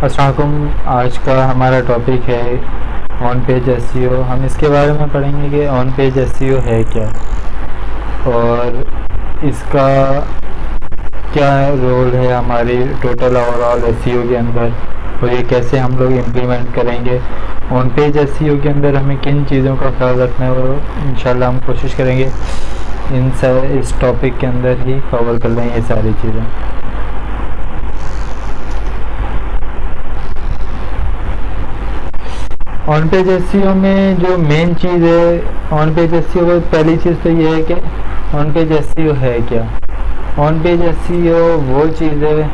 अस्सलाम वालेकुम। आज का हमारा टॉपिक है ऑन पेज एसईओ। हम इसके बारे में पढ़ेंगे कि ऑन पेज एसईओ है क्या और इसका क्या रोल है हमारी टोटल ओवरऑल एसईओ के अंदर, और ये कैसे हम लोग इम्प्लीमेंट करेंगे। ऑन पेज एसईओ के अंदर हमें किन चीज़ों का ख्याल रखना है वो इंशाल्लाह हम कोशिश करेंगे इस टॉपिक के अंदर ही कवर कर लें ये सारी चीज़ें। ऑन पेज एसईओ में जो मेन चीज़ है ऑन पेज एसईओ में, पहली चीज़ तो ये है कि ऑन पेज एसईओ है क्या। ऑन पेज एसईओ वो चीज़ है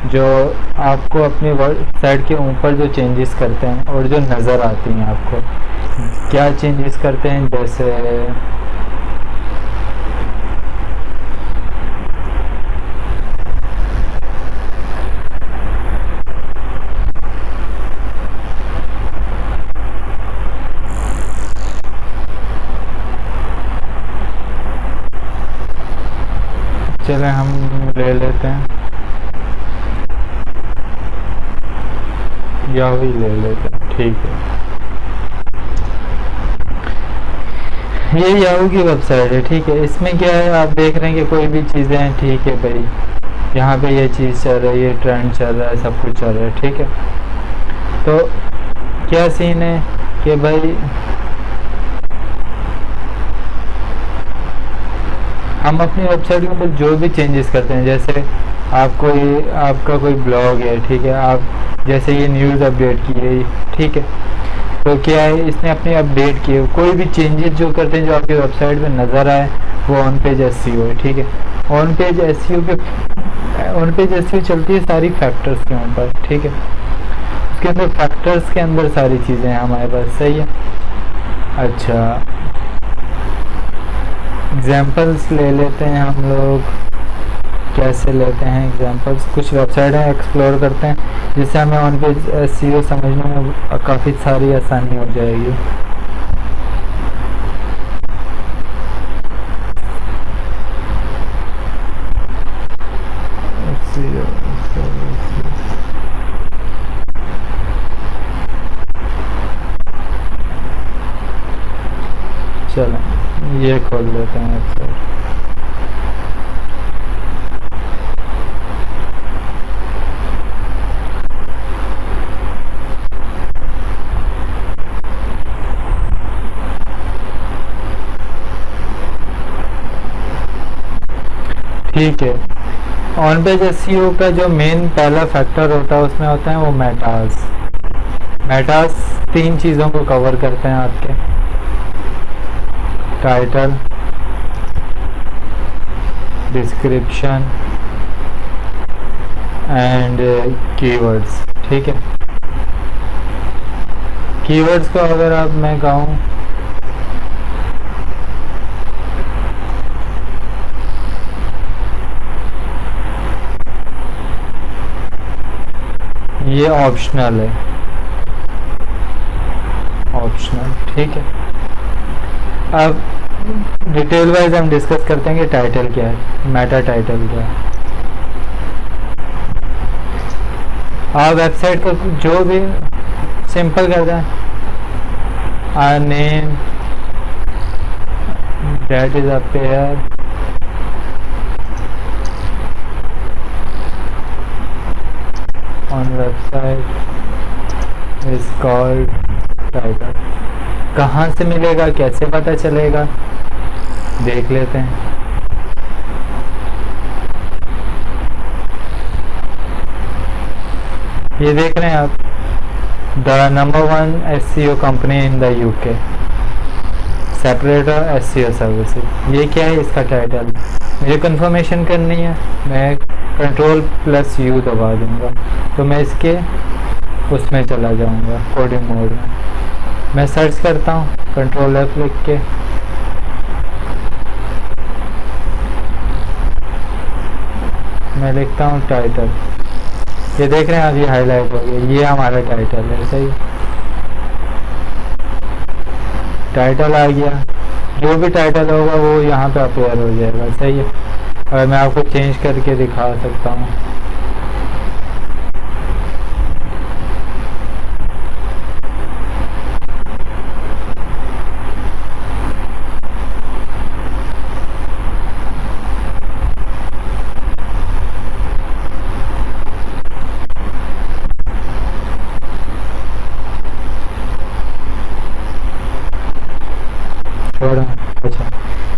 जो आपको अपनी वेबसाइट के ऊपर जो चेंजेस करते हैं और जो नज़र आती हैं आपको। क्या चेंजेस करते हैं, जैसे चलें हम ले लेते हैं या वही ले लेते हैं, ठीक है। ये याहू की वेबसाइट है, ठीक है। इसमें क्या है, आप देख रहे हैं कि कोई भी चीज़ें हैं, ठीक है भाई। यहाँ पे ये चीज़ चल रही है, ट्रेंड चल रहा है, सब कुछ चल रहा है, ठीक है। तो क्या सीन है कि भाई हम अपनी वेबसाइट के ऊपर जो भी चेंजेस करते हैं, जैसे आपका कोई ब्लॉग है, ठीक है, आप जैसे ये न्यूज़ अपडेट की है, ठीक है। तो क्या है, इसने अपने अपडेट किए, कोई भी चेंजेस जो करते हैं जो आपकी वेबसाइट पे नज़र आए, वो ऑन पेज एसईओ है, ठीक है। ऑन पेज एसईओ चलती है सारी फैक्टर्स के ऊपर, ठीक है। उसके अंदर फैक्टर्स के अंदर सारी चीज़ें हैं हमारे पास, सही है। अच्छा, एग्जाम्पल्स ले लेते हैं हम लोग। कैसे लेते हैं एग्जांपल्स, कुछ वेबसाइट है एक्सप्लोर करते हैं जिससे हमें ऑन पेज एसईओ समझने में काफ़ी सारी आसानी हो जाएगी। चलो ये खोल लेते हैं वेबसाइट। ठीक है, ऑन पेज एसईओ का जो मेन पहला फैक्टर होता है उसमें होता है वो मेटास। मेटास 3 चीज़ों को कवर करते हैं आपके, टाइटल, डिस्क्रिप्शन एंड कीवर्ड्स, ठीक है। कीवर्ड्स को अगर आप मैं कहूँ, ये ऑप्शनल है, ऑप्शनल, ठीक है। अब डिटेल वाइज हम डिस्कस करते हैं कि टाइटल क्या है, मेटा टाइटल क्या है। आप वेबसाइट को जो भी सिंपल कर दें, our name that is appear, on website is called title. कहाँ से मिलेगा, कैसे पता चलेगा, देख लेते हैं। ये देख रहे हैं आप, the number 1 SEO company in the UK, separator SEO services. ये क्या है, इसका टाइटल। मुझे कंफर्मेशन करनी है, मैं Ctrl+U दबा दूंगा तो मैं इसके उसमें चला जाऊंगा, कोडिंग मोड में। मैं सर्च करता हूँ Ctrl+F लिख के, मैं लिखता हूँ टाइटल। ये देख रहे हैं आप, ये हाईलाइट हो गया, ये हमारा टाइटल है, सही। टाइटल आ गया, जो भी टाइटल होगा वो यहाँ पे अपेयर हो जाएगा, सही है। और मैं आपको चेंज करके दिखा सकता हूँ।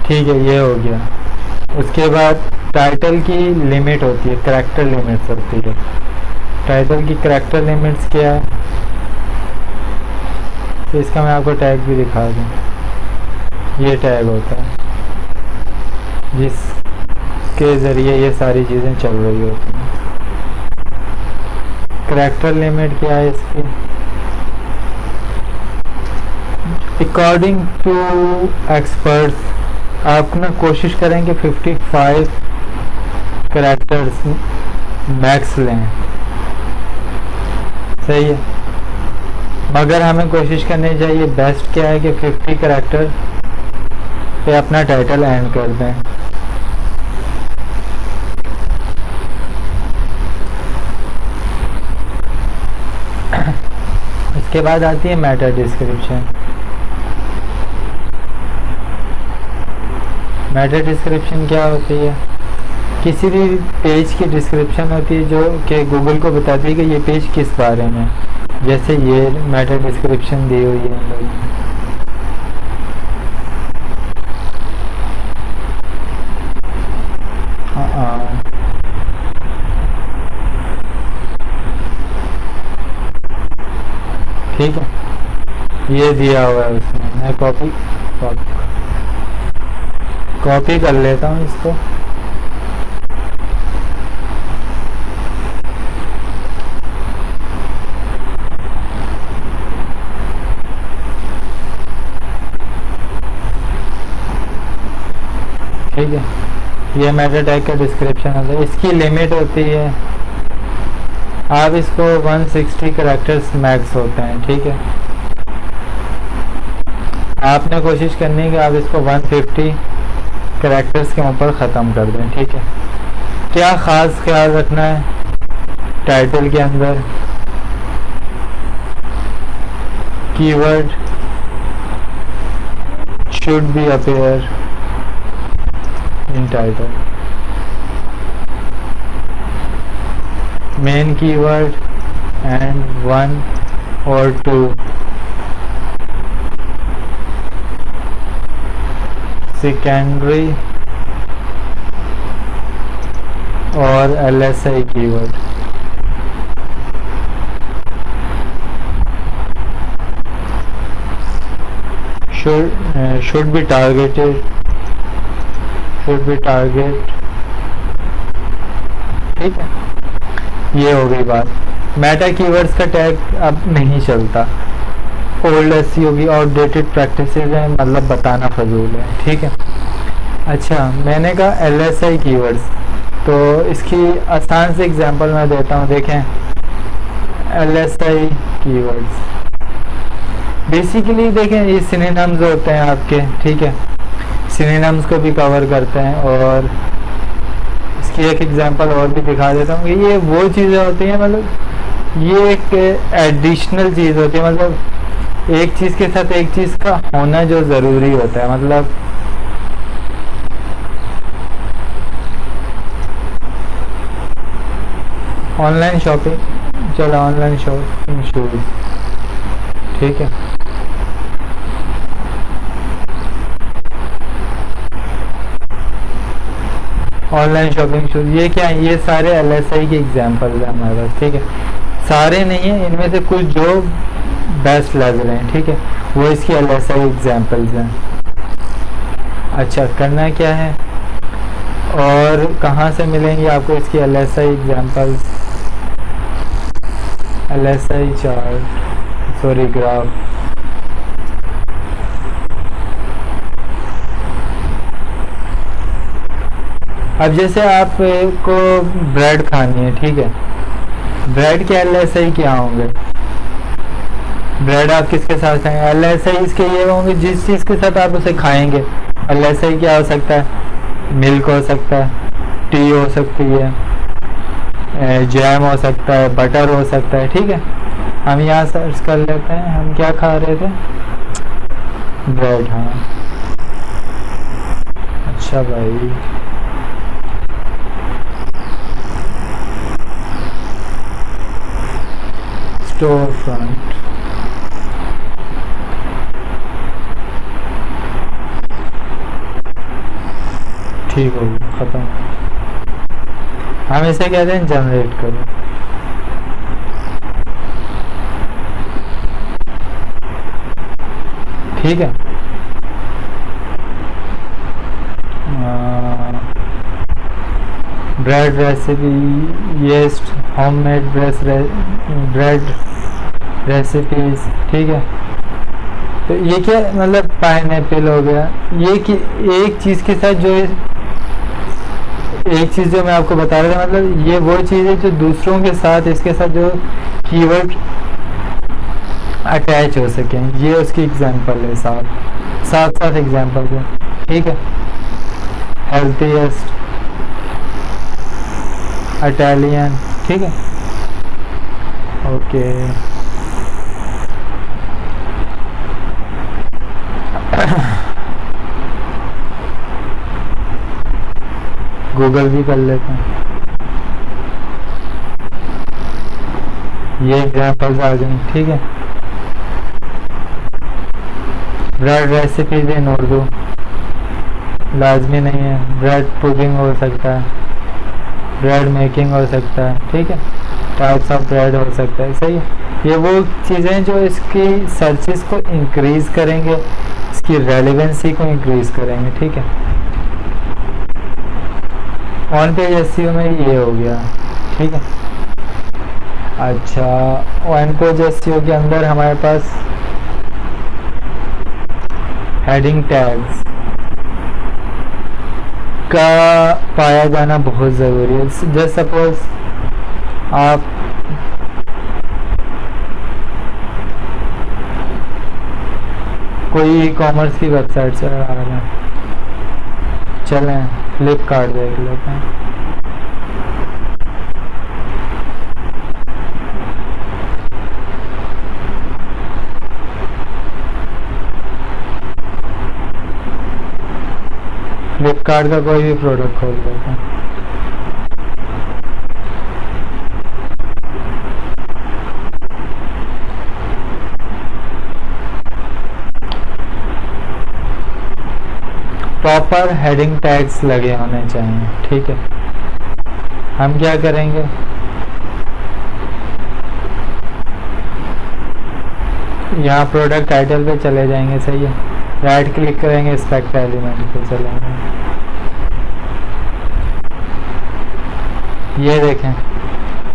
ठीक है, ये हो गया। उसके बाद टाइटल की लिमिट होती है, करैक्टर लिमिट्स होती है। टाइटल की करैक्टर लिमिट्स क्या है, तो इसका मैं आपको टैग भी दिखा दूँ। ये टैग होता है जिसके ज़रिए ये सारी चीज़ें चल रही होती हैं। करैक्टर लिमिट क्या है इसकी, अकॉर्डिंग टू एक्सपर्ट्स आप ना कोशिश करें कि 55 करैक्टर्स मैक्स लें, सही है। मगर हमें कोशिश करनी चाहिए, बेस्ट क्या है कि 50 करैक्टर पे अपना टाइटल एंड कर दें। इसके बाद आती है मेटा डिस्क्रिप्शन। मेटा डिस्क्रिप्शन क्या होती है, किसी भी पेज की डिस्क्रिप्शन होती है जो कि गूगल को बताती है कि ये पेज किस बारे में। जैसे ये मेटा डिस्क्रिप्शन दी हुई है हम लोगों ने। ठीक है, ये दिया हुआ है उसमें। मैं कॉपी कर लेता हूँ इसको। ठीक है, ये मेटा टैग का डिस्क्रिप्शन होता है। इसकी लिमिट होती है, आप इसको 160 करैक्टर्स मैक्स होते हैं। ठीक है, आपने कोशिश करनी है कि आप इसको 150 करैक्टर्स के ऊपर ख़त्म कर दें। ठीक है, क्या ख़ास ख्याल रखना है टाइटल के अंदर, keyword should be appear in title, main keyword and 1 or 2 secondary और LSI keyword. should be targeted, ठीक है, ये हो गई बात। मेटा कीवर्ड्स का टैग अब नहीं चलता, ओल्ड एसईओ की आउटडेटेड प्रैक्टिसेस हैं, मतलब बताना फजूल है। ठीक है, अच्छा मैंने कहा LSI कीवर्ड्स, तो इसकी आसान से एग्जांपल मैं देता हूँ। देखें LSI कीवर्ड्स बेसिकली देखें ये सिनोनिम्स होते हैं आपके। ठीक है, सिनोनिम्स को भी कवर करते हैं। और इसकी एक एग्जांपल और भी दिखा देता हूँ कि ये वो चीज़ें होती हैं, मतलब ये एक एडिशनल चीज़ होती है, मतलब एक चीज़ के साथ एक चीज़ का होना जो ज़रूरी होता है। मतलब ऑनलाइन शॉपिंग, चलो ऑनलाइन शॉपिंग शूज़, ठीक है, ऑनलाइन शॉपिंग शूज़, ये क्या है, ये सारे LSI के एग्जांपल है हमारे पास। ठीक है, सारे नहीं है, इनमें से कुछ जो बेस्ट लग रहे हैं। ठीक है, वो इसकी LSI एग्जांपल्स हैं। अच्छा करना क्या है और कहाँ से मिलेंगे आपको इसकी LSI examples, LSI chart, sorry graph. अब जैसे आपको ब्रेड खानी है, ठीक है, ब्रेड के LSI क्या होंगे, ब्रेड आप किसके साथ खाएंगे, LSI इसके ये होंगे जिस चीज़ के साथ आप उसे खाएंगे। LSI क्या हो सकता है, मिल्क हो सकता है, टी हो सकती है, जैम हो सकता है, बटर हो सकता है। ठीक है, हम यहाँ सर्च कर लेते हैं, हम क्या खा रहे थे, ब्रेड। हाँ अच्छा भाई, स्टोर फ्रंट, ठीक होगी, ख़त्म। हम इसे कहते हैं जनरेट करो। ठीक है। Bread recipe, yeast homemade bread recipes. ठीक है। तो ये क्या मतलब पाइनएप्पल हो गया, ये कि एक चीज़ के साथ जो एक चीज़ जो मैं आपको बता रहा था, मतलब ये वो चीज़ है जो दूसरों के साथ इसके साथ जो कीवर्ड अटैच हो सकें, ये उसकी एग्जांपल है। साथ साथ एग्जांपल है। ठीक है। Healthiest, Italian. ठीक है। ओके। गूगल भी कर लेते हैं। ये एग्जांपल्स आ गई। ठीक है। ब्रेड रेसिपीज इन उर्दू लाजमी नहीं है, ब्रेड पुडिंग हो सकता है, ब्रेड मेकिंग हो सकता है। ठीक है। टाइप्स ऑफ ब्रेड हो सकता है। सही है। ये वो चीज़ें जो इसकी सर्चेस को इंक्रीज़ करेंगे, इसकी रेलेवेंसी को इंक्रीज़ करेंगे। ठीक है। ऑन पेज एसईओ में ये हो गया। ठीक है। अच्छा, ऑन पेज एसईओ के अंदर हमारे पास हेडिंग टैग्स का पाया जाना बहुत ज़रूरी है। जस्ट सपोज आप कोई ई कॉमर्स की वेबसाइट चला रहे हैं, चलें फ्लिपकार्ट देख लेते हैं। फ्लिपकार्ट का कोई भी प्रोडक्ट खोल लेते हैं। प्रॉपर हेडिंग टैग्स लगे होने चाहिए। ठीक है। हम क्या करेंगे, यहाँ प्रोडक्ट टाइटल पे चले जाएंगे। सही है। राइट क्लिक करेंगे, इंस्पेक्ट एलिमेंट पे चलेंगे। ये देखें,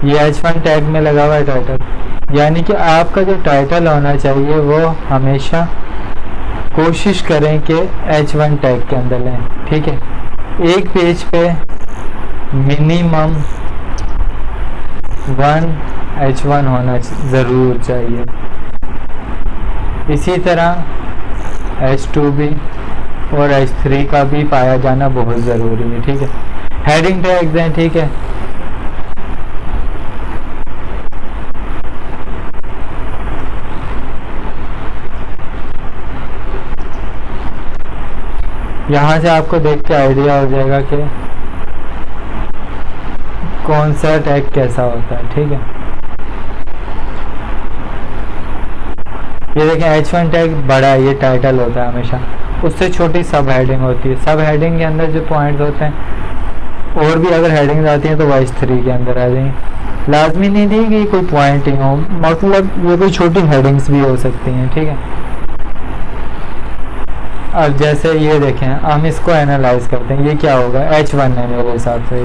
ये H1 टैग में लगा हुआ है टाइटल, यानी कि आपका जो टाइटल होना चाहिए वो हमेशा कोशिश करें कि H1 टैग के अंदर लें। ठीक है। एक पेज पे मिनिमम 1 H1 होना ज़रूर चाहिए। इसी तरह H2 भी और H3 का भी पाया जाना बहुत ज़रूरी है। ठीक है। हेडिंग टैग्स हैं। ठीक है। यहाँ से आपको देख के आइडिया हो जाएगा कि कौन सा टैग कैसा होता है। ठीक है। ये देखें, H1 टैग बड़ा है, ये टाइटल होता है हमेशा, उससे छोटी सब हेडिंग होती है। सब हेडिंग के अंदर जो पॉइंट्स होते हैं और भी अगर हेडिंग्स आती हैं तो वो H3 के अंदर आ जाएंगी। लाजमी नहीं थी कि कोई पॉइंट ही हो, मतलब ये कोई छोटी हेडिंग्स भी हो सकती हैं। ठीक है। अब जैसे ये देखें, हम इसको एनालाइज करते हैं, ये क्या होगा, H1 है मेरे हिसाब से।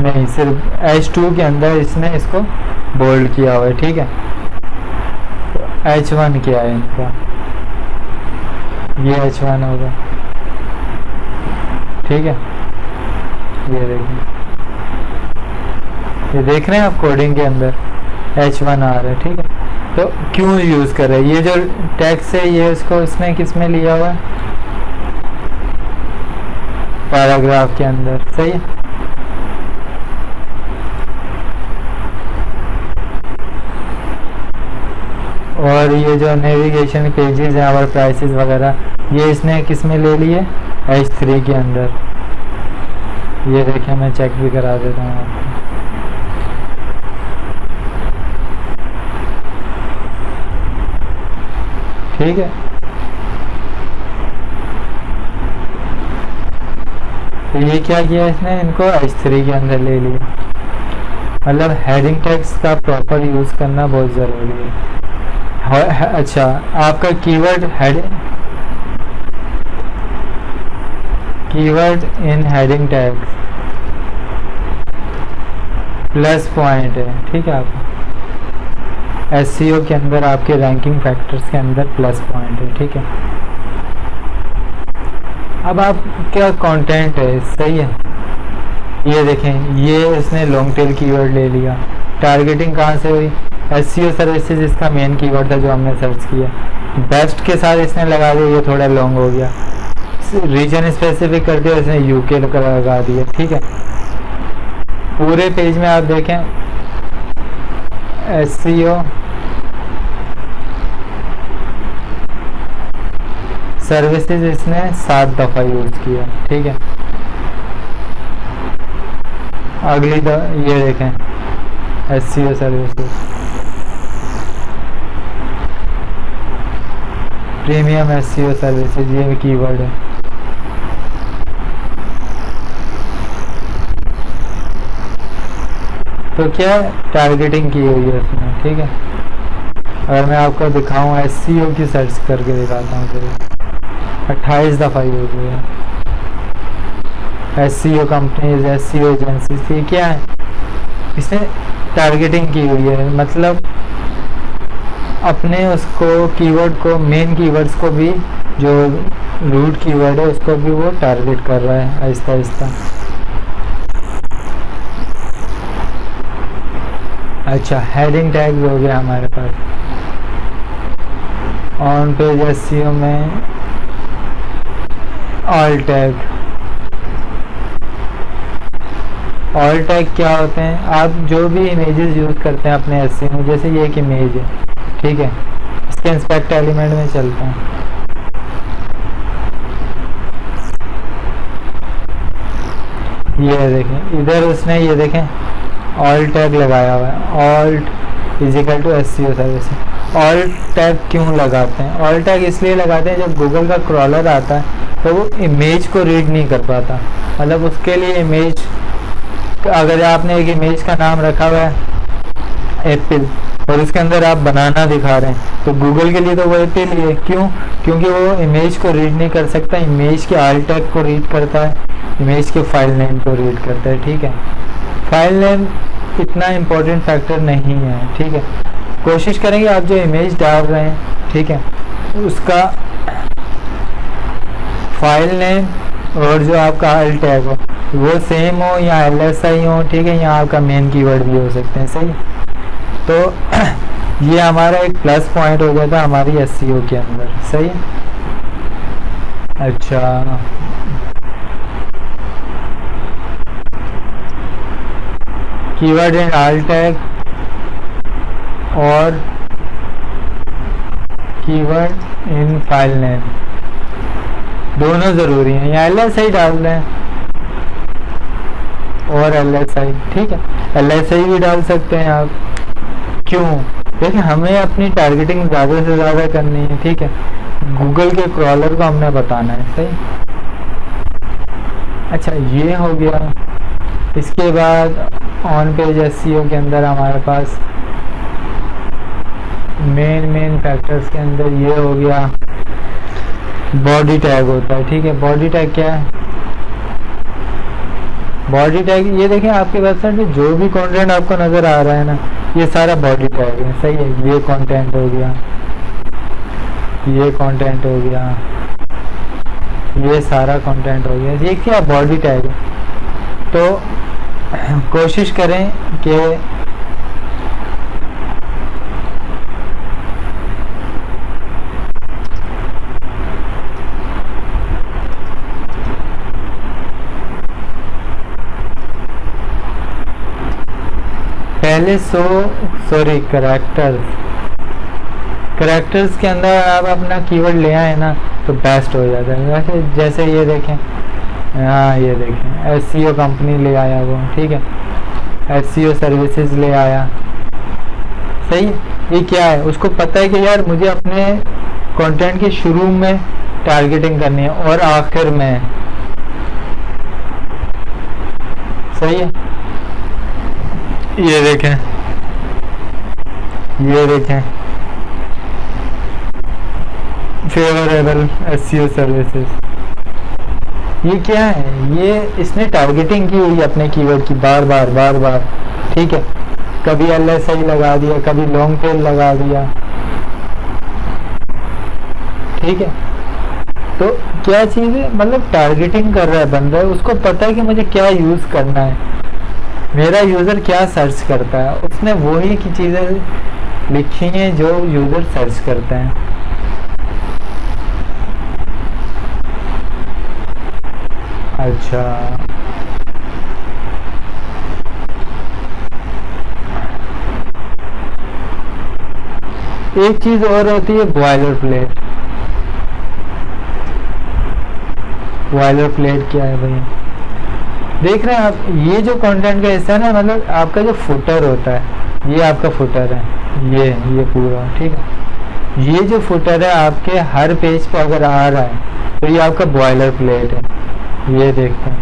नहीं, सिर्फ H2 के अंदर इसने इसको बोल्ड किया हुआ है। ठीक है। तो H1 क्या है इनका, ये H1 होगा। ठीक है। ये देखें, ये देख रहे हैं आप, कोडिंग के अंदर H1 आ रहा है। ठीक है। तो क्यों यूज़ कर रहे हैं, ये जो टेक्स्ट है ये इसको इसने किस में लिया हुआ है, पैराग्राफ के अंदर। सही है। और ये जो नेविगेशन पेजेस हैं और प्राइसेस वगैरह, ये इसने किस में ले लिए, H3 के अंदर। ये देखें, मैं चेक भी करा देता हूँ आपको। ठीक है। तो ये क्या किया इसने, इनको H3 के अंदर ले लिया। मतलब हेडिंग टैग्स का प्रॉपर यूज़ करना बहुत ज़रूरी है। अच्छा, आपका कीवर्ड इन हेडिंग टैग्स प्लस पॉइंट है, ठीक है। आप एसईओ के अंदर आपके रैंकिंग फैक्टर्स के अंदर प्लस पॉइंट है, ठीक है। अब आप क्या कंटेंट है, सही है। ये देखें, ये इसने लॉन्ग टेल कीवर्ड ले लिया। टारगेटिंग कहाँ से हुई, एसईओ सर्विसेज इसका मेन कीवर्ड था जो हमने सर्च किया। बेस्ट के साथ इसने लगा दिया, ये थोड़ा लॉन्ग हो गया। रीजन स्पेसिफिक कर दिया इसने, यूके लगा दिया, ठीक है। पूरे पेज में आप देखें एसईओ सर्विसेज इसने 7 दफ़ा यूज़ किया, ठीक है। अगली ये देखें SEO services premium SEO services, ये कीवर्ड है। तो क्या टारगेटिंग की हुई है इसमें, ठीक है। अगर मैं आपको दिखाऊं एसईओ की सर्च करके दिखाता हूँ, फिर 28 दफ़ा यूज हुआ। एसईओ कंपनीज, एसईओ एजेंसीज, ये क्या है, इसने टारगेटिंग की हुई है। मतलब अपने उसको कीवर्ड को, मेन कीवर्ड्स को भी, जो रूट कीवर्ड है उसको भी वो टारगेट कर रहा है आहिस्ता आहिस्ता। अच्छा, हेडिंग टैग्स हो गया हमारे पास। ऑन पेज एसईओ में ऑल टैग। ऑल टैग क्या होते हैं, आप जो भी इमेजेस यूज़ करते हैं अपने एसईओ में, जैसे ये एक इमेज है, ठीक है। इसके इंस्पेक्ट एलिमेंट में चलते हैं। ये देखें, इधर उसने ये देखें ऑल टैग लगाया हुआ है, alt is equal to SEO service. All tag क्यों लगाते हैं, ऑल टैग इसलिए लगाते हैं जब गूगल का क्रॉलर आता है तो वो इमेज को रीड नहीं कर पाता। मतलब उसके लिए इमेज, अगर आपने एक इमेज का नाम रखा हुआ है एप्पल और उसके अंदर आप बनाना दिखा रहे हैं, तो गूगल के लिए तो वो एप्पल ही है। क्यों, क्योंकि वो इमेज को रीड नहीं कर सकता, इमेज के ऑल टैग को रीड करता है, इमेज के फाइल नेम को रीड करता है, ठीक है। फाइल नेम इतना इम्पोर्टेंट फैक्टर नहीं है, ठीक है। कोशिश करेंगे आप जो इमेज डाल रहे हैं, ठीक है, उसका फाइल नेम और जो आपका ऑल टैग हो वो सेम हो या LSI हो, ठीक है, या आपका मेन कीवर्ड भी हो सकते हैं, सही। तो ये हमारा एक प्लस पॉइंट हो जाता है हमारी एसईओ के अंदर, सही। अच्छा, कीवर्ड एंड ऑल टैग और कीवर्ड इन फाइल नेम दोनों ज़रूरी हैं। या LSI डाल दें और LSI, ठीक है, LSI भी डाल सकते हैं आप। क्यों, देखिए हमें अपनी टारगेटिंग ज़्यादा से ज़्यादा करनी है, ठीक है। गूगल के क्रॉलर को हमने बताना है, सही। अच्छा, ये हो गया। इसके बाद ऑन पेज एसईओ के अंदर हमारे पास मेन फैक्टर्स के अंदर ये हो गया, बॉडी टैग होता है, ठीक है। बॉडी टैग क्या है, बॉडी टैग ये देखें आपके वेबसाइट पे जो भी कंटेंट आपको नज़र आ रहा है ना, ये सारा बॉडी टैग है, सही है। ये कंटेंट हो गया, ये कंटेंट हो गया, ये सारा कंटेंट हो गया, ये क्या बॉडी टैग है। तो कोशिश करें कि पहले करेक्टर्स के अंदर आप अपना कीवर्ड ले आए ना तो बेस्ट हो जाता है। जैसे ये देखें, हाँ ये देखें एसईओ कंपनी ले आया वो, ठीक है, एसईओ सर्विसेज ले आया, सही। ये क्या है, उसको पता है कि यार मुझे अपने कंटेंट के शुरू में टारगेटिंग करनी है और आखिर में, सही है। ये देखें, ये देखें, फेवरेबल एसईओ सर्विसेज, ये क्या है? ये इसने टारगेटिंग की हुई अपने कीवर्ड की बार बार बार बार, ठीक है। कभी एलएसआई लगा दिया, कभी लॉन्ग टेल लगा दिया, ठीक है। तो क्या चीज़ है, मतलब टारगेटिंग कर रहा है बंदा, उसको पता है कि मुझे क्या यूज़ करना है, मेरा यूज़र क्या सर्च करता है, उसने वही की चीज़ें लिखी हैं जो यूज़र सर्च करते हैं। अच्छा, एक चीज़ और होती है बॉयलर प्लेट। बॉयलर प्लेट क्या है भाई? देख रहे हैं आप, ये जो कंटेंट का हिस्सा है ना, मतलब आपका जो फुटर होता है, ये आपका फुटर है, ये पूरा, ठीक है। ये जो फुटर है आपके हर पेज पे अगर आ रहा है तो ये आपका बॉयलर प्लेट है। ये देखते हैं,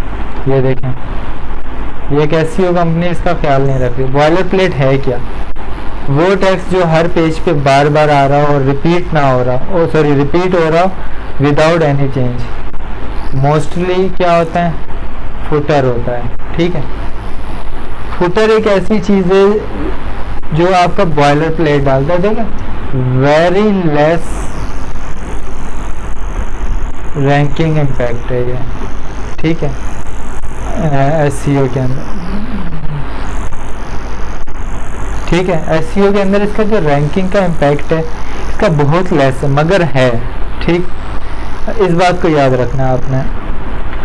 ये देखें, ये एक एसईओ कंपनी इसका ख्याल नहीं रख रही। बॉयलर प्लेट है क्या? वो टेक्स्ट जो हर पेज पे बार बार आ रहा हो और रिपीट ना हो रहा, ओ सॉरी, रिपीट हो रहा विदाउट एनी चेंज, मोस्टली क्या होता है? फुटर होता है, ठीक है। फुटर एक ऐसी चीज़ है जो आपका बॉयलर प्लेट डालता है, ठीक है। वेरी लेस रैंकिंग इम्पैक्ट है ये, ठीक है, एसईओ के अंदर, ठीक है। एसईओ के अंदर इसका जो रैंकिंग का इम्पैक्ट है इसका बहुत लेस है, मगर है, ठीक। इस बात को याद रखना आपने,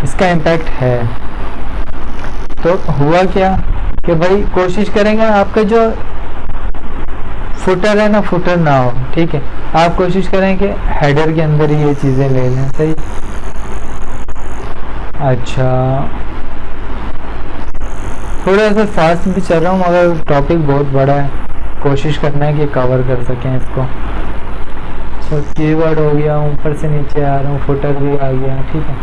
इसका इम्पैक्ट है। तो हुआ क्या कि भाई कोशिश करेंगे आपका जो फुटर है ना, फुटर ना हो, ठीक है। आप कोशिश करें कि हेडर के अंदर ही ये चीज़ें ले लें, सही। अच्छा, थोड़ा सा फास्ट भी चल रहा हूँ मगर टॉपिक बहुत बड़ा है, कोशिश करना है कि कवर कर सकें इसको। तो कीवर्ड हो गया, ऊपर से नीचे आ रहा हूँ, फुटर भी आ गया, ठीक है,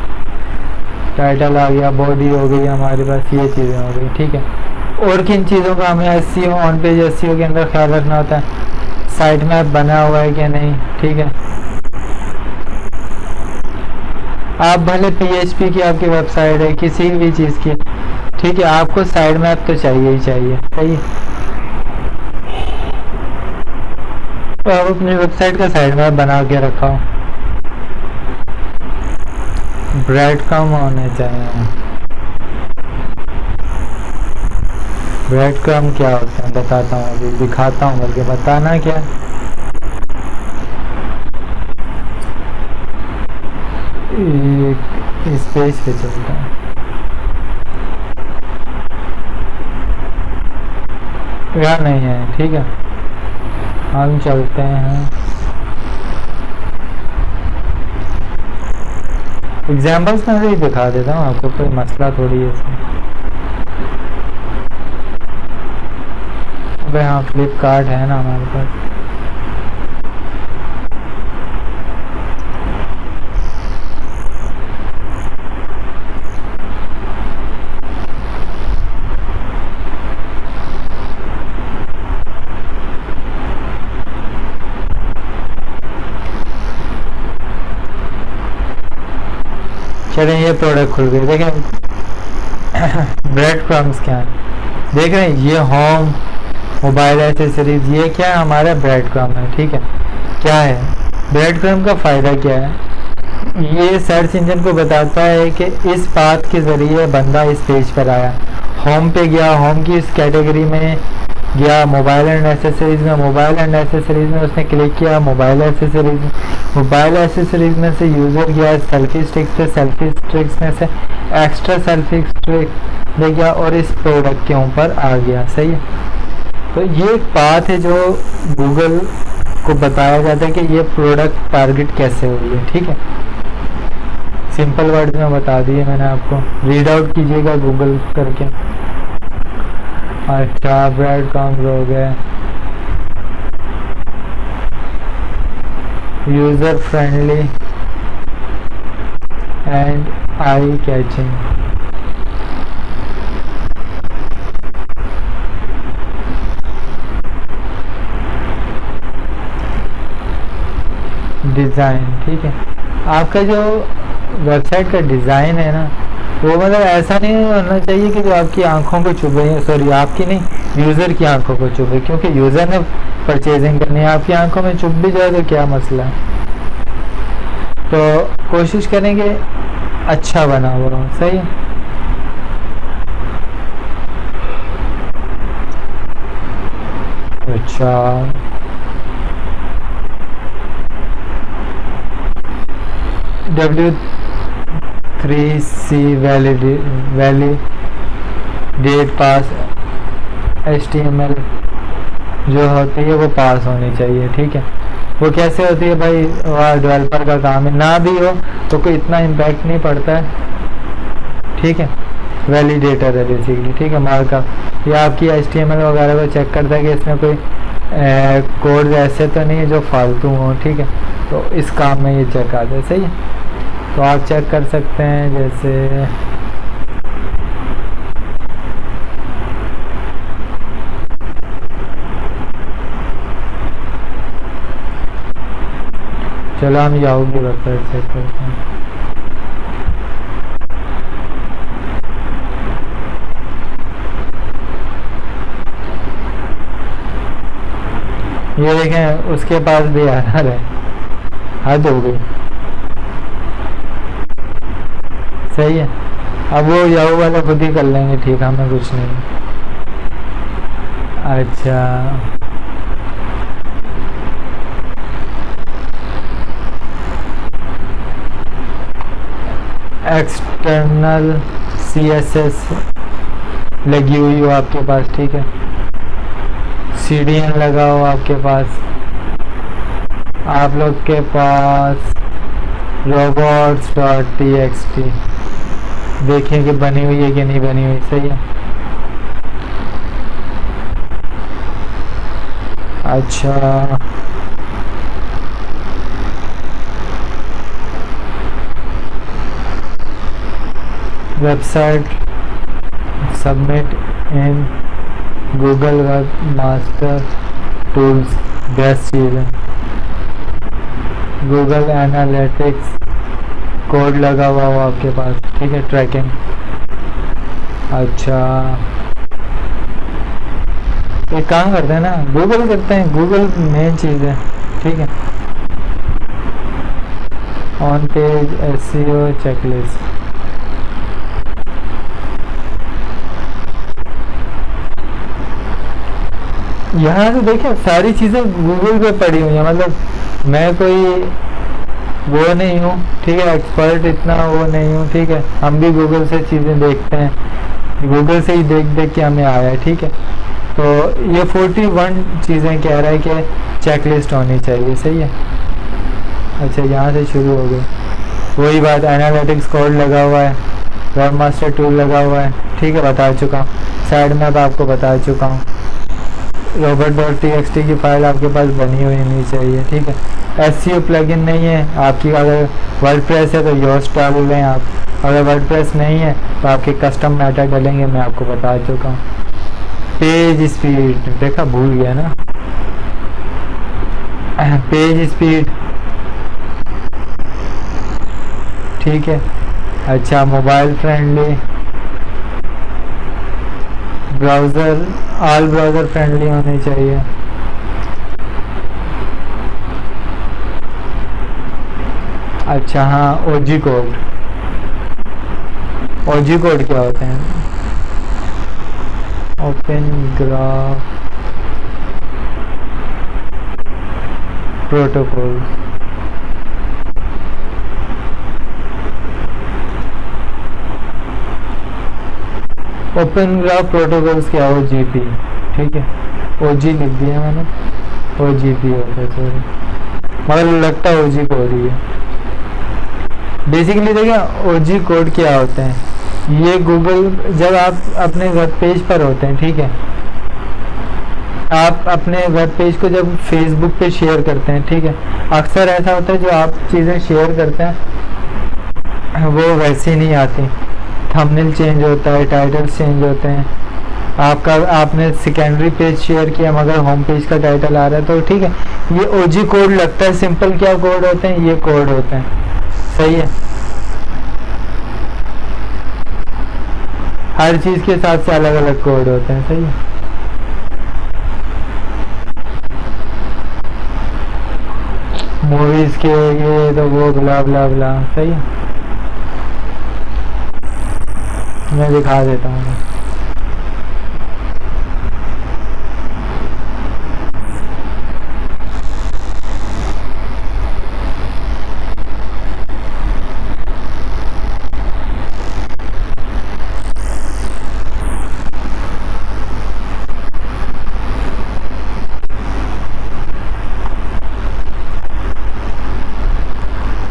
टाइटल आ गया, बॉडी हो गई हमारे पास, ये चीज़ें हो गई, ठीक है। और किन चीज़ों का हमें एसईओ, ऑन पेज एसईओ के अंदर ख्याल रखना होता है? साइट मैप बना हुआ है कि नहीं, ठीक है। आप भले पीएचपी की आपकी वेबसाइट है, किसी भी चीज़ की, ठीक है, आपको साइड मैप तो चाहिए ही चाहिए, सही। तो आप अपनी वेबसाइट का साइड मैप बना के रखा हो, ब्रेड कम होने चाहिए। ब्रेड क्रम क्या होता है बताता हूँ, अभी दिखाता हूँ, बल्कि बताना क्या, इस पेज पे चलता है। यहाँ नहीं है, ठीक है, हम चलते हैं। एग्जाम्पल्स में भी दिखा देता हूँ आपको, कोई मसला थोड़ी है इसमें। अबे हाँ, फ्लिपकार्ट है ना हमारे पास। चलें, ये प्रोडक्ट खुल गए, देखें ब्रेड क्रम्स क्या है, देख रहे हैं, ये होम, मोबाइल एसेसरीज, ये क्या है? हमारा ब्रेड क्रम है, ठीक है। क्या है ब्रेड क्रम का फ़ायदा? क्या है? ये सर्च इंजन को बताता है कि इस पाथ के ज़रिए बंदा इस पेज पर आया, होम पे गया, होम की इस कैटेगरी में गया, मोबाइल एंड एसेसरीज में, मोबाइल एंड एसेसरीज में उसने क्लिक किया, मोबाइल एसेसरीज में से यूज़र गया सेल्फी स्टिक्स पे, सेल्फी स्टिक्स में से एक्स्ट्रा सेल्फी स्टिक ले गया और इस प्रोडक्ट के ऊपर आ गया, सही है। तो ये एक बात है जो गूगल को बताया जाता है कि ये प्रोडक्ट टारगेट कैसे हुई है, ठीक है। सिंपल वर्ड में बता दिए मैंने आपको, रीड आउट कीजिएगा गूगल करके। अच्छा, ब्रेड क्रम्स हो गए, user friendly and eye catching, design, ठीक है। आपका जो वेबसाइट का डिज़ाइन है ना, वो मतलब ऐसा नहीं होना चाहिए कि जो आपकी आंखों को चुभे, सॉरी आपकी नहीं, यूज़र की आंखों को चुभे, क्योंकि यूज़र ने परचेजिंग करनी है, आपकी आंखों में चुभ भी जाए तो क्या मसला है। तो कोशिश करेंगे अच्छा बना हुआ हो, सही है। अच्छा, W3C वैलिडेट पास HTML जो होती है वो पास होनी चाहिए, ठीक है। वो कैसे होती है भाई, वह डेवलपर का काम है, ना भी हो तो कोई इतना इम्पैक्ट नहीं पड़ता है, ठीक है। वैलिडेटर है बेसिकली, ठीक है। मार्कअप ये आपकी HTML वगैरह को चेक करता है कि इसमें कोई कोड ऐसे तो नहीं है जो फालतू हो, ठीक है। तो इस काम में ये चेक आता है, सही है। तो आप चेक कर सकते हैं, जैसे चलो हम याहू की वेबसाइट चेक करते हैं। ये देखें, उसके पास भी एरर है, हद हो गई, सही है। अब वो याहू वाला खुद ही कर लेंगे, ठीक है, हमें कुछ नहीं। अच्छा, एक्सटर्नल CSS लगी हुई हो आपके पास, ठीक है। CDN लगा हो आपके पास, आप लोग के पास robots.txt देखें कि बनी हुई है कि नहीं बनी हुई, सही है। अच्छा, website submit in Google web master tools, best चीज़ है। गूगल एनालिटिक्स कोड लगा हुआ हो आपके पास, ठीक है, ट्रैकिंग। अच्छा, एक काम करते हैं ना, गूगल करते हैं, गूगल मेन चीज़ है, ठीक है। ऑन पेज SEO चेकलिस्ट, यहाँ से देखिए सारी चीज़ें गूगल पे पड़ी हुई हैं, मतलब मैं कोई वो नहीं हूँ, ठीक है, एक्सपर्ट इतना वो नहीं हूँ, ठीक है। हम भी गूगल से चीज़ें देखते हैं, गूगल से ही देख देख के हमें आया है, ठीक है। तो ये 41 चीज़ें कह रहा है कि चेकलिस्ट होनी चाहिए, सही है। अच्छा, यहाँ से शुरू हो गई वही बात, एनालिटिक्स कोड लगा हुआ है, वेब मास्टर टूल लगा हुआ है, ठीक है, बता चुका हूँ। साइड मैप आपको बता चुका हूँ। robot.txt की फाइल आपके पास बनी हुई नहीं चाहिए, ठीक है। SEO प्लगइन नहीं है आपकी, अगर वर्डप्रेस है तो योस्ट डाल लें आप, अगर वर्डप्रेस नहीं है तो आपके कस्टम मेटा डलेंगे, मैं आपको बता चुका हूँ। पेज स्पीड देखा, भूल गया ना, पेज स्पीड, ठीक है। अच्छा, mobile friendly, browser all browser friendly होनी चाहिए। अच्छा, हाँ, OG कोड, OG कोड क्या होते हैं? Open graph protocol, open graph protocols क्या, OGP, ठीक है। OG लिख दिया मैंने, OGP होता है, सॉरी, मगर लगता है OG कोड ही है। बेसिकली देखिए OG कोड क्या होते हैं, ये गूगल, जब आप अपने वेब पेज पर होते हैं, ठीक है, आप अपने वेब पेज को जब फेसबुक पे शेयर करते हैं, ठीक है, अक्सर ऐसा होता है जो आप चीज़ें शेयर करते हैं वो वैसी नहीं आती, थंबनेल चेंज होता है, टाइटल्स चेंज होते हैं, आपका आपने सेकेंडरी पेज शेयर किया मगर होम पेज का टाइटल आ रहा है तो ठीक है, ये ओजी कोड लगता है। सिंपल क्या कोड होते हैं, ये कोड होते हैं। सही है, हर चीज़ के हिसाब से अलग अलग कोड होते हैं। सही है, मूवीज़ के ये तो वो ब्ला ब्ला ब्ला। सही है, मैं दिखा देता हूँ।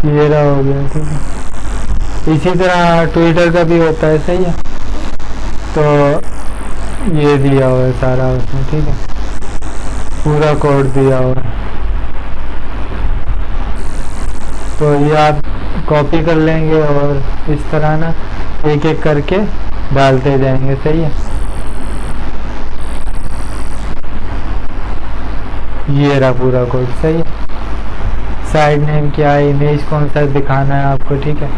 ये रहा हो गया। ठीक है, इसी तरह ट्विटर का भी होता है। सही है, तो ये दिया हुआ है सारा उसमें। ठीक है, पूरा कोड दिया हुआ है, तो ये आप कॉपी कर लेंगे और इस तरह ना एक एक करके डालते जाएंगे। सही है, ये रहा पूरा कोड। सही है, साइड नेम क्या है, इमेज कौन सा दिखाना है आपको। ठीक है,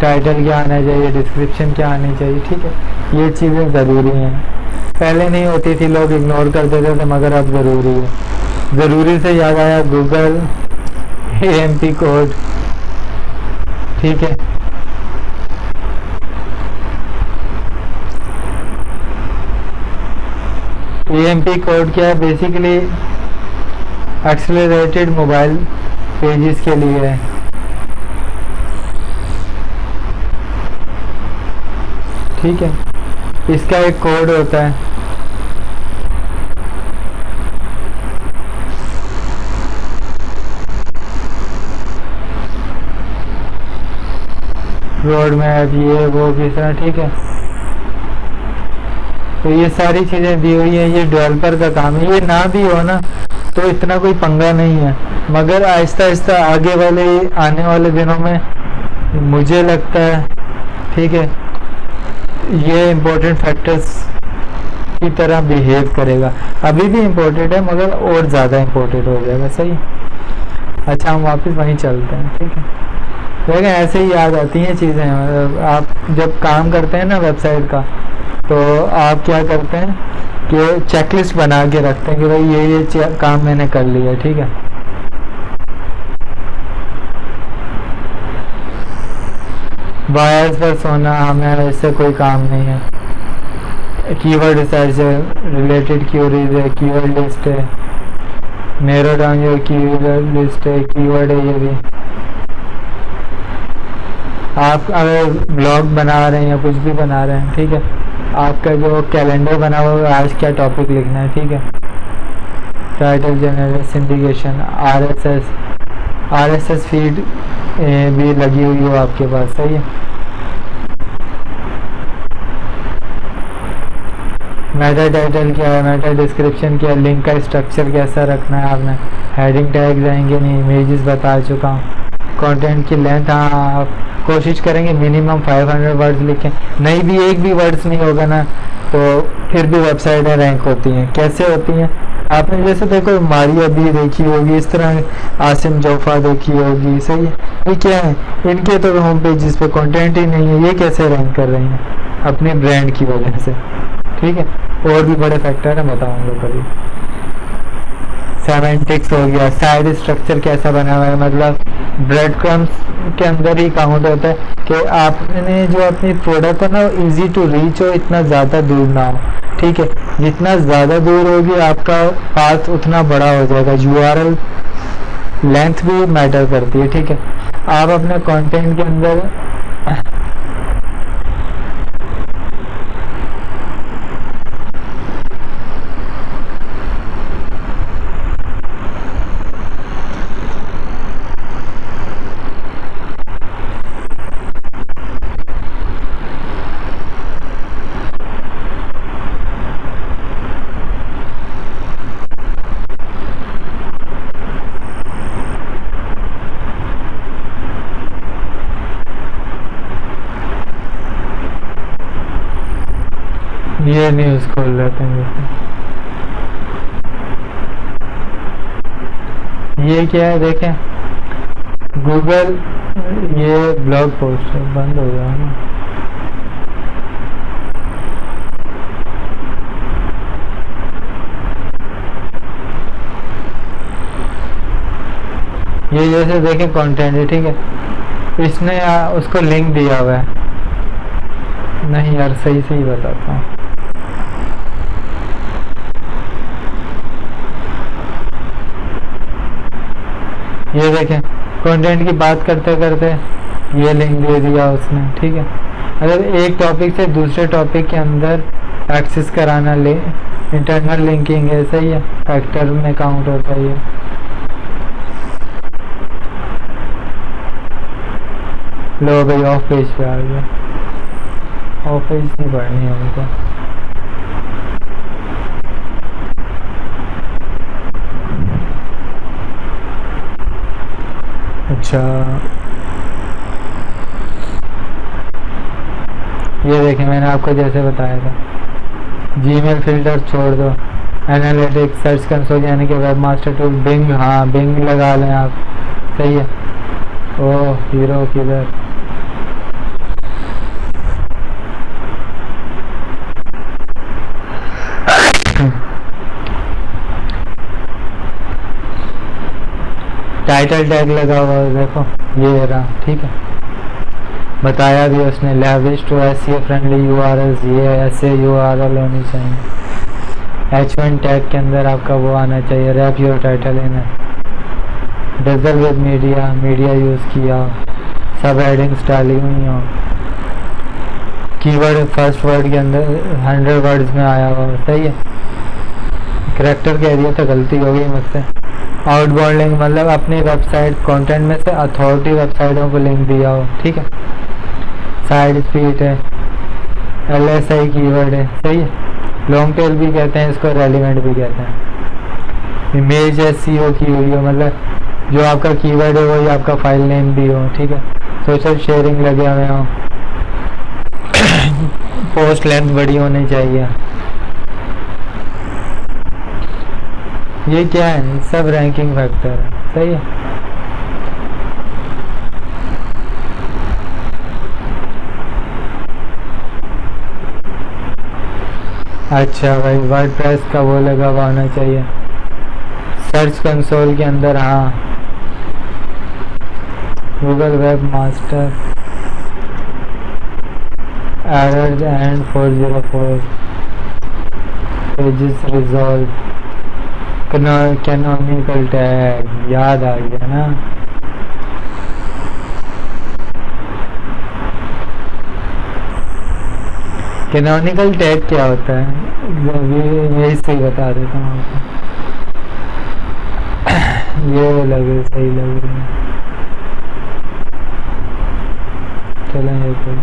टाइटल क्या आना चाहिए, डिस्क्रिप्शन क्या आनी चाहिए। ठीक है, ये चीज़ें ज़रूरी हैं, पहले नहीं होती थी, लोग इग्नोर कर देते थे, मगर अब ज़रूरी है। ज़रूरी से याद आया, गूगल AMP कोड। ठीक है, AMP कोड क्या है, बेसिकली एक्सेलरेटेड मोबाइल पेजेस के लिए है। ठीक है, इसका एक कोड होता है। रोड मैप ये वो किस तरह। ठीक है, तो ये सारी चीज़ें दी हुई हैं, ये डेवलपर का काम है। ये ना भी हो ना तो इतना कोई पंगा नहीं है, मगर आहिस्ता आहिस्ता आगे वाले आने वाले दिनों में मुझे लगता है, ठीक है, ये इम्पोर्टेंट फैक्टर्स की तरह बिहेव करेगा। अभी भी इम्पोर्टेंट है मगर और ज़्यादा इम्पोर्टेंट हो जाएगा। सही, अच्छा हम वापस वहीं चलते हैं। ठीक है, लेकिन ऐसे ही याद आती हैं चीज़ें। आप जब काम करते हैं ना वेबसाइट का, तो आप क्या करते हैं कि चेकलिस्ट बना के रखते हैं कि भाई ये काम मैंने कर लिया। ठीक है, वायर्स पर सोना हमें इससे कोई काम नहीं है। कीवर्ड रिसर्च है, रिलेटेड क्यूरीज है, कीवर्ड लिस्ट है, narrow down your keyword list है, कीवर्ड है। ये भी आप अगर ब्लॉग बना रहे हैं या कुछ भी बना रहे हैं, ठीक है, आपका जो कैलेंडर बना हुआ है, आज क्या टॉपिक लिखना है। ठीक है, title, general, syndication, RSS feed भी लगी हुई हो आपके पास। सही है, मेटा टाइटल क्या है, मेटा डिस्क्रिप्शन क्या है, लिंक का स्ट्रक्चर कैसा रखना है आपने, हेडिंग टैग जाएंगे नहीं, इमेजेस बता चुका हूँ, कंटेंट की लेंथ, हाँ आप कोशिश करेंगे मिनिमम 500 वर्ड्स लिखें। नहीं भी एक भी वर्ड्स नहीं होगा ना तो फिर भी वेबसाइटें रैंक होती हैं। कैसे होती हैं, आपने जैसे देखो मारिया भी देखी होगी, इस तरह आसिम जोफा देखी होगी। सही है, ये क्या है, इनके तो होम पेजेस पे कंटेंट ही नहीं है, ये कैसे रैंक कर रही हैं अपने ब्रांड की वजह से। ठीक है, और भी बड़े फैक्टर हैं, बताऊंगा कभी। सेमेंटिक्स हो गया, साइड स्ट्रक्चर कैसा बना हुआ है, मतलब ब्रेड क्रम्स के अंदर ही काउंट होता है कि आपने जो अपनी प्रोडक्ट हो ना इजी टू रीच हो, इतना ज़्यादा दूर ना हो। ठीक है, जितना ज़्यादा दूर होगी आपका पाथ उतना बड़ा हो जाएगा। URL लेंथ भी मैटर करती है। ठीक है, आप अपने कंटेंट के अंदर ये न्यूज़ खोल लेते हैं जैसे। ये क्या है देखें, गूगल, ये ब्लॉग पोस्ट है, बंद हो गया है ना। ये जैसे देखें कंटेंट है, ठीक है, इसने उसको लिंक दिया हुआ है। नहीं यार, सही से ही बताता हूँ। ये देखें, कंटेंट की बात करते करते ये लिंक दे दिया उसने, ठीक है। अगर एक टॉपिक से दूसरे टॉपिक के अंदर एक्सेस कराना ले, इंटरनल लिंकिंग है, सही है, फैक्टर में काउंट होता है ये। लो भाई, ऑफ पेज पे आ गया। ऑफ पेज नहीं पढ़नी है उनको। अच्छा, ये देखें, मैंने आपको जैसे बताया था, जीमेल फिल्टर छोड़ दो, एनालिटिक्स, सर्च कंसोल यानी कि वेब मास्टर टूल, बिंग, हाँ बिंग लगा लें आप, सही है। ओ हीरो किधर, टाइटल टैग लगा हुआ है, देखो ये रहा, ठीक है। बताया भी उसने, lavish to SEO friendly URLs, ये ऐसे यूआरएल होनी चाहिए। H1 टैग के अंदर आपका वो आना चाहिए, wrap your title in, dazzle with media, media use किया, सब हेडिंग्स डाली हुई हो, कीवर्ड फर्स्ट वर्ड के अंदर 100 वर्ड्स में आया हुआ, सही है। करेक्टर कह दिया था, गलती हो गई मुझसे। आउटबाउंड लिंक मतलब अपनी वेबसाइट कंटेंट में से अथॉरिटी वेबसाइटों को लिंक दिया हो, ठीक है। साइड स्पीड है, LSI कीवर्ड है, सही है। लॉन्ग टेल भी कहते हैं इसको, रेलिवेंट भी कहते हैं। इमेज SEO की हुई हो, मतलब जो आपका कीवर्ड है वही आपका फाइल नेम भी हो, ठीक है। सोशल शेयरिंग लगे हुए हो, पोस्ट लेंथ बड़ी होनी चाहिए। ये क्या है, सब रैंकिंग फैक्टर है, सही है। अच्छा भाई, वर्डप्रेस का वो लगा हुआ होना चाहिए सर्च कंसोल के अंदर, हाँ। Google web master errors and 404 pages resolve, canonical tag याद आ गया ना। कैनोनिकल टैग क्या होता है, यही सही बता देता हूँ आपको। ये लगे, सही लग रही है, चलें ये कोई।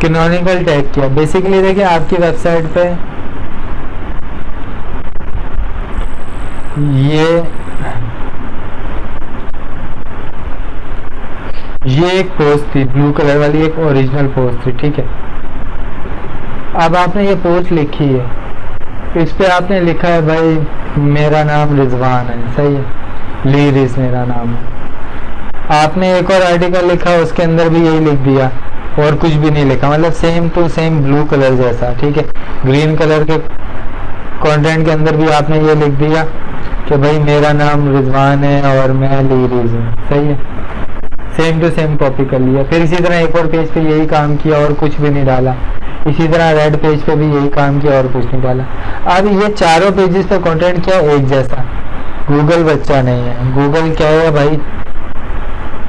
कैनोनिकल टैग क्या, बेसिकली देखिए आपकी वेबसाइट पे ये एक पोस्ट थी ब्लू कलर वाली, एक ओरिजिनल पोस्ट थी, ठीक है। अब आपने ये पोस्ट लिखी है, इस पे आपने लिखा है भाई मेरा नाम रिजवान है, सही है, ली रिज मेरा नाम है। आपने एक और आर्टिकल लिखा, उसके अंदर भी यही लिख दिया और कुछ भी नहीं लिखा, मतलब same to same blue colour जैसा, ठीक है। ग्रीन कलर के कंटेंट के अंदर भी आपने ये लिख दिया कि भाई मेरा नाम रिजवान है और मैं ली रिज हूँ, सही है। सेम टू सेम कॉपी कर लिया। फिर इसी तरह एक और पेज पे यही काम किया और कुछ भी नहीं डाला। इसी तरह रेड पेज पे भी यही काम किया और कुछ नहीं डाला। अब ये चारों पेजेस पे कंटेंट क्या है, एक जैसा। गूगल बच्चा नहीं है, गूगल क्या है भाई,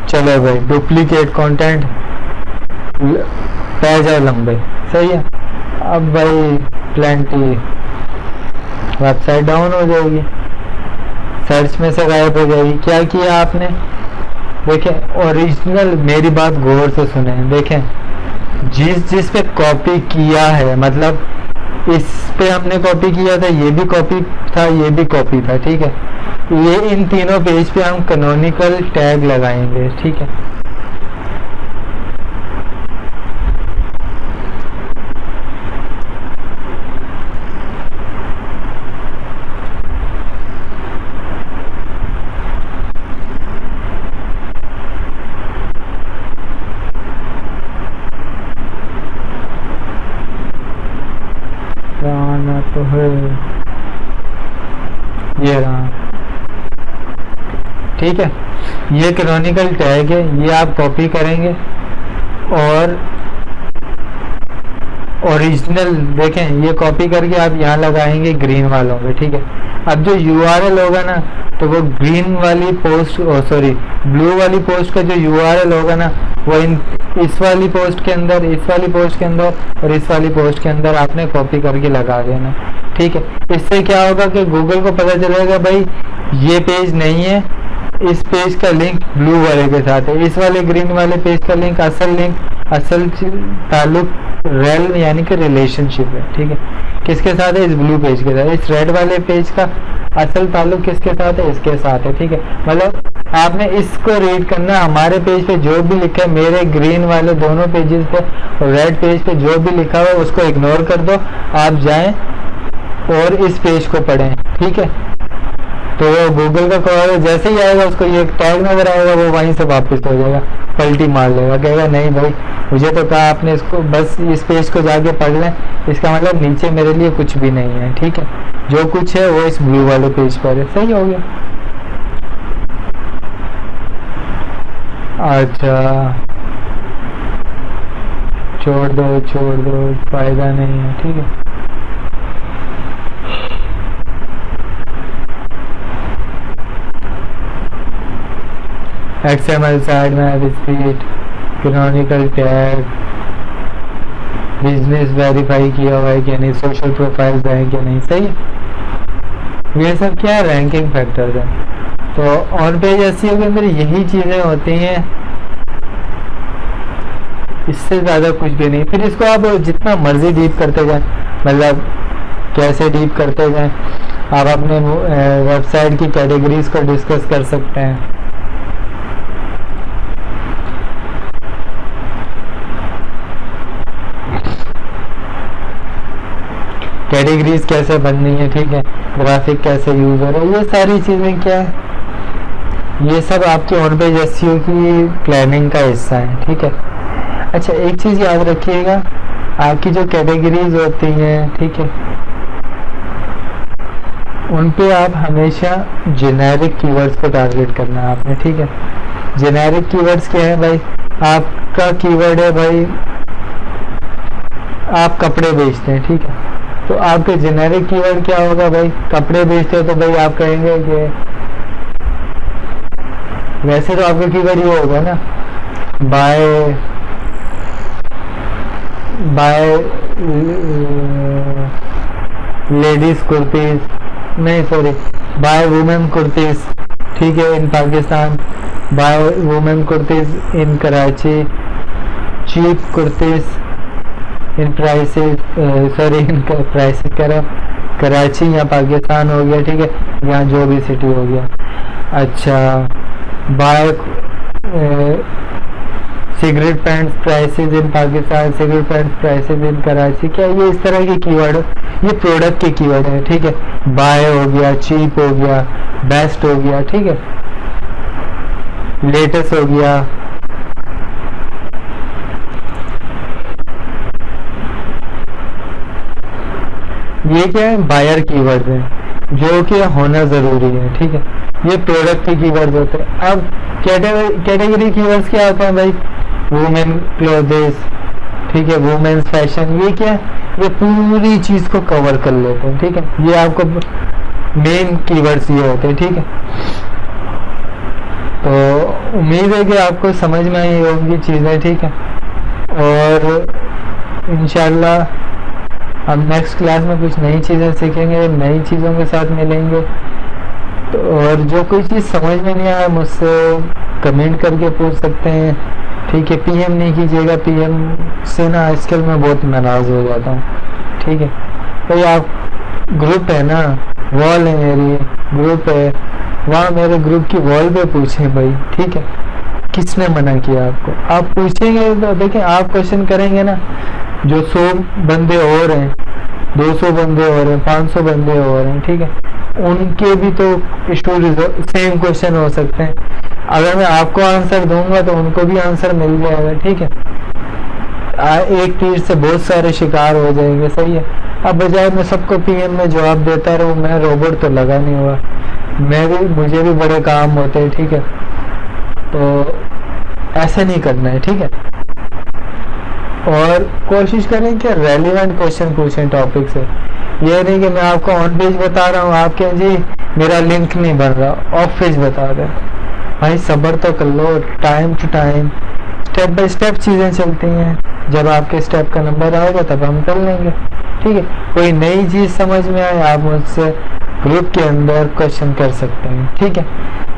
चलो भाई डुप्लीकेट कंटेंट, पेज है लंबे, सही है। अब भाई प्लेंटी, वेबसाइट डाउन हो जाएगी, सर्च में से गायब हो जाएगी। क्या किया आपने, देखें ओरिजिनल, मेरी बात गौर से सुने, देखें जिस पे कॉपी किया है, मतलब इस पे हमने कॉपी किया था, ये भी कॉपी था, ये भी कॉपी था, ठीक है। ये इन तीनों पेज पे हम कैनोनिकल टैग लगाएंगे, ठीक है। आना तो है, ये रहा। ठीक है, ये कैनोनिकल टैग है, ये आप कॉपी करेंगे और ओरिजिनल देखें, ये कॉपी करके आप यहाँ लगाएंगे ग्रीन वालों पे। ठीक है, अब जो यूआरएल होगा ना, तो वो ग्रीन वाली पोस्ट, सॉरी ब्लू वाली पोस्ट का जो यूआरएल होगा ना, वो इस वाली पोस्ट के अंदर, इस वाली पोस्ट के अंदर और इस वाली पोस्ट के अंदर आपने कॉपी करके लगा देना। ठीक है, इससे क्या होगा कि गूगल को पता चलेगा भाई ये पेज नहीं है, इस पेज का लिंक ब्लू वाले के साथ है, इस वाले ग्रीन वाले पेज का लिंक असल ताल्लुक रेल यानी कि रिलेशनशिप है। ठीक है, किसके साथ है? इस ब्लू पेज के साथ। इस रेड वाले पेज का असल ताल्लुक किसके साथ है? इसके साथ है। ठीक है, मतलब आपने इसको रीड करना, हमारे पेज पे जो भी लिखा है, मेरे ग्रीन वाले दोनों पेजेस पे और रेड पेज पे जो भी लिखा हुआ है उसको इग्नोर कर दो, आप जाएं और इस पेज को पढ़ें। ठीक है, तो वो गूगल का कॉल जैसे ही आएगा, उसको ये टैग नजर आएगा, वो वहीं से वापस हो जाएगा, पलटी मार लेगा, कहेगा नहीं भाई मुझे तो कहा आपने इसको, बस इस पेज को जाके पढ़ लें, इसका मतलब नीचे मेरे लिए कुछ भी नहीं है। ठीक है, जो कुछ है वो इस ब्लू वाले पेज पर है। सही हो गया। अच्छा, छोड़ दो, फायदा नहीं है। ठीक है, XML साइड में speed, canonical tag, business verify किया हुआ है कि नहीं, सोशल प्रोफाइल्स है कि नहीं। सही है, ये सब क्या रैंकिंग फैक्टर्स हैं। तो ऑन पेज एसईओ के अंदर यही चीज़ें होती हैं, इससे ज़्यादा कुछ भी नहीं। फिर इसको आप जितना मर्जी डीप करते जाएं, मतलब कैसे डीप करते जाएं, आप अपने वेबसाइट की कैटेगरीज को डिस्कस कर सकते हैं। कैटेगरीज कैसे बननी है, ठीक है, ग्राफिक कैसे यूज हो रहा है, ये सारी चीज़ें क्या है, ये सब आपके ऑन पेज एसईओ की प्लानिंग का हिस्सा है। ठीक है, अच्छा एक चीज़ याद रखिएगा, आपकी जो कैटेगरीज होती हैं, ठीक है, उन पे आप हमेशा जेनेरिक कीवर्ड्स को टारगेट करना है आपने। ठीक है, जेनेरिक कीवर्ड्स क्या है भाई? आपका कीवर्ड है भाई आप कपड़े बेचते हैं, ठीक है, तो आपके जेनेरिक कीवर्ड क्या होगा भाई? कपड़े बेचते हो तो भाई आप कहेंगे कि वैसे तो आपका कीवर्ड ये होगा ना, बाय लेडीज कुर्तीज, नहीं सॉरी, बाय वुमेन कुर्तीज, ठीक है, in Pakistan, buy women kurtis in Karachi, cheap kurtis in prices, sorry in prices कह रहा हूँ, कराची या पाकिस्तान हो गया, ठीक है, यहाँ जो भी सिटी हो गया। अच्छा, bye cigarette pants prices in Pakistan, cigarette pants prices in Karachi, क्या ये इस तरह के कीवर्ड, ये प्रोडक्ट के कीवर्ड है। ठीक है, बाय हो गया, चीप हो गया, बेस्ट हो गया, ठीक है, लेटेस्ट हो गया, ये क्या है? बायर कीवर्ड है जो कि होना जरूरी है। ठीक है, ये प्रोडक्ट के कीवर्ड होते हैं। अब कैटेगरी कीवर्ड्स क्या होते हैं भाई? वुमेन क्लोथेस, ठीक है, वुमेन्स फैशन, ये क्या है? ये पूरी चीज को कवर कर लेते हैं। ठीक है, ये आपको मेन कीवर्ड्स ये होते हैं। ठीक है, तो उम्मीद है कि आपको समझ में आई होंगी चीजें। ठीक है, और इंशाल्लाह हम नेक्स्ट क्लास में कुछ नई चीज़ें सीखेंगे, नई चीज़ों के साथ मिलेंगे। तो और जो कोई चीज़ समझ में नहीं आया मुझसे कमेंट करके पूछ सकते हैं। ठीक है, पीएम नहीं कीजिएगा, पीएम से ना आजकल मैं बहुत नाराज़ हो जाता हूँ। ठीक है भाई, आप ग्रुप है ना, वॉल है मेरी, ग्रुप है, वहाँ मेरे ग्रुप की वॉल पे पूछें भाई। ठीक है, किसने मना किया आपको? आप पूछेंगे तो देखें, आप क्वेश्चन करेंगे ना, जो 100 बंदे और हैं, 200 बंदे और हैं, 500 बंदे और हैं, ठीक है, उनके भी तो सेम क्वेश्चन हो सकते हैं। अगर मैं आपको आंसर दूंगा तो उनको भी आंसर मिल जाएगा। ठीक है, एक तीर से बहुत सारे शिकार हो जाएंगे। सही है, अब बजाय मैं सबको पीएम में जवाब देता रहूँ, मैं रोबोट तो लगा नहीं हुआ, मुझे भी बड़े काम होते हैं, ठीक है। तो ऐसे नहीं करना है, ठीक है। और कोशिश करें कि रेलिवेंट क्वेश्चन पूछें टॉपिक से। ये नहीं कि मैं आपको ऑन पेज बता रहा हूँ, आप कहें जी मेरा लिंक नहीं बन रहा, ऑफ पेज बता दें। भाई सब्र तो कर लो, time to time, step by step चीज़ें चलती हैं। जब आपके स्टेप का नंबर आएगा तब हम कर लेंगे, ठीक है। कोई नई चीज़ समझ में आए आप मुझसे ग्रुप के अंदर क्वेश्चन कर सकते हैं, ठीक है।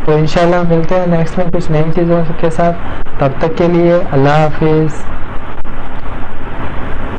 तो इंशाल्लाह मिलते हैं नेक्स्ट में कुछ नई चीज़ों के साथ। तब तक के लिए अल्लाह हाफिज़।